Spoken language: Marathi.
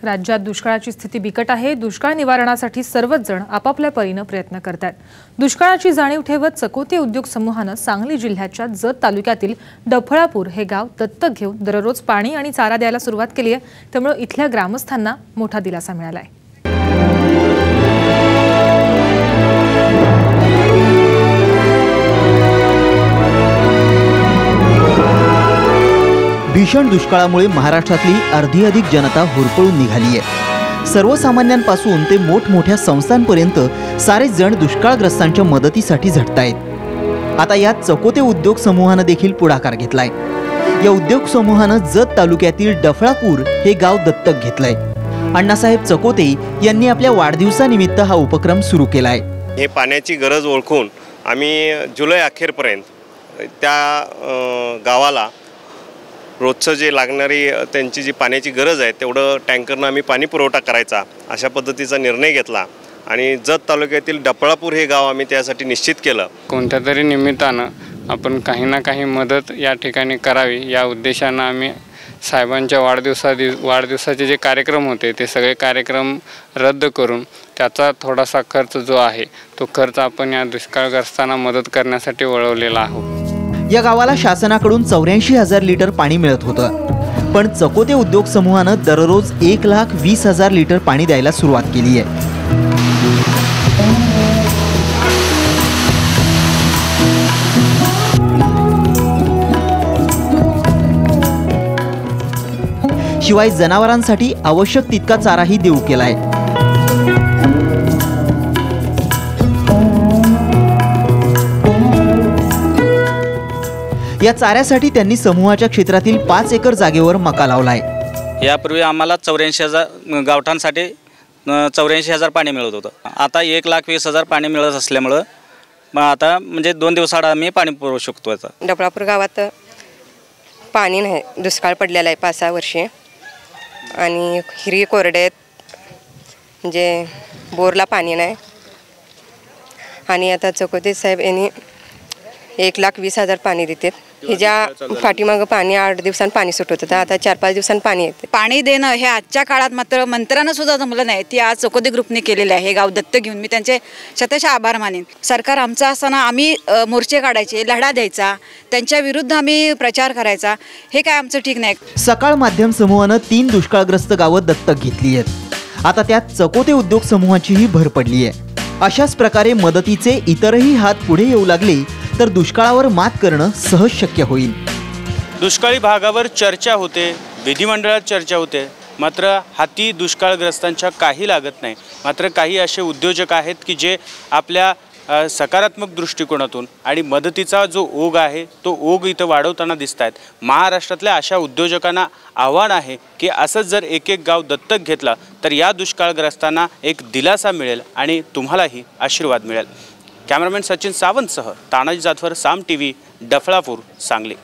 राज्यात दुष्काळाची स्थिती बिकट आहे। दुष्काळ निवारणासाठी सर्वच जण आपापल्या परीने प्रयत्न करतात। दुष्काळाची जाणीव ठेवत चकोते उद्योग समूहाने सांगली जिल्ह्याच्या जत तालुक्यातील डफळापूर हे गाव दत्तक घेऊन दररोज पाणी आणि चारा द्यायला सुरुवात केली आहे। त्यामुळे इथल्या ग्रामस्थांना मोठा दिलासा मिळाला आहे। भीषण दुष्काळामुळे महाराष्ट्रातली अर्धी अधिक जनता होरपळून निघाली आहे। सर्वसामान्यांपासून ते मोठमोठ्या संस्थांपर्यंत सारे जण दुष्काळग्रस्तांच्या मदतीसाठी झटतायत। आता यात चकोते उद्योग समूहाने देखील पुढाकार घेतलाय। या उद्योग समूहाने जत तालुक्यातील डफळापूर हे गाव दत्तक घेतलंय। अण्णासाहेब चकोते यांनी आपल्या वाढदिवसानिमित्त हा उपक्रम सुरू केलाय। हे पाण्याची गरज ओळखून आम्ही जुलै अखेरपर्यंत त्या गावाला रोजचं जे लागणारी त्यांची जी पाण्याची गरज आहे तेवढं टँकरनं आम्ही पाणी पुरवठा करायचा अशा पद्धतीचा निर्णय घेतला आणि जत तालुक्यातील डफळापूर हे गाव आम्ही त्यासाठी निश्चित केलं। कोणत्या तरी निमित्तानं आपण काही ना काही मदत या ठिकाणी करावी या उद्देशानं आम्ही साहेबांच्या वाढदिवसाचे जे कार्यक्रम होते ते सगळे कार्यक्रम रद्द करून त्याचा थोडासा खर्च जो आहे तो खर्च आपण या दुष्काळग्रस्तांना मदत करण्यासाठी वळवलेला आहोत। या गावाला शासनाकडून 84,000 लिटर पाणी मिळत होतं, पण चकोते उद्योग समूहाने दररोज 1,20,000 लिटर पाणी द्यायला सुरुवात केली आहे। शिवाय जनावरांसाठी आवश्यक तितका चाराही देऊ केलाय। या चाऱ्यासाठी त्यांनी समूहाच्या क्षेत्रातील 5 एकर जागेवर मका लावलाय। यापूर्वी आम्हाला 84,000 गावठांसाठी 84,000 पाणी मिळत होतं। आता 1,20,000 पाणी मिळत असल्यामुळे आता म्हणजे 2 दिवसाआड आम्ही पाणी पुरवू शकतो। डफळापूर गावात पाणी नाही, दुष्काळ पडलेला आहे 5-6 वर्षे आणि हिरी कोरडे आहेत, म्हणजे बोरला पाणी नाही। आणि आता चकोते साहेब यांनी 1,20,000 पाणी देतात। ह्याच्या पाठीमागं पाणी 8 दिवसांनी पाणी सुटत होतं, आता 4-5 दिवसांनी पाणी येते। पाणी देणं हे आजच्या काळात मात्र मंत्र्यांना सुद्धा जमलं नाही, ती आज चकोते ग्रुपने केलेलं आहे। हे गाव दत्तक घेऊन मी त्यांचे शतशः आभार मानेन। सरकार आमचं असताना आम्ही मोर्चे काढायचे, लढा द्यायचा, त्यांच्या विरुद्ध आम्ही प्रचार करायचा, हे काय आमचं ठीक नाही। सकाळ माध्यम समूहाने 3 दुष्काळग्रस्त गावं दत्तक घेतली आहेत। आता त्यात चकोते उद्योग समूहाचीही भर पडली आहे। अशाच प्रकारे मदतीचे इतरही हात पुढे येऊ लागले तर दुष्काळावर मात करणं सहज शक्य होईल। दुष्काळी भागावर चर्चा होते, विधिमंडळात चर्चा होते, मात्र हाती दुष्काळग्रस्तांच्या काही लागत नाही। मात्र काही असे उद्योजक आहेत की जे आपल्या सकारात्मक दृष्टिकोनातून आणि मदतीचा जो ओघ आहे तो ओघ इथं वाढवताना दिसत आहेत। महाराष्ट्रातल्या अशा उद्योजकांना आव्हान आहे की असंच जर एक गाव दत्तक घेतला तर या दुष्काळग्रस्तांना एक दिलासा मिळेल आणि तुम्हालाही आशीर्वाद मिळेल। कॅमेरामॅन सचिन सावंतसह तानाजी जाधवर, साम टीव्ही, डफळापूर, सांगली।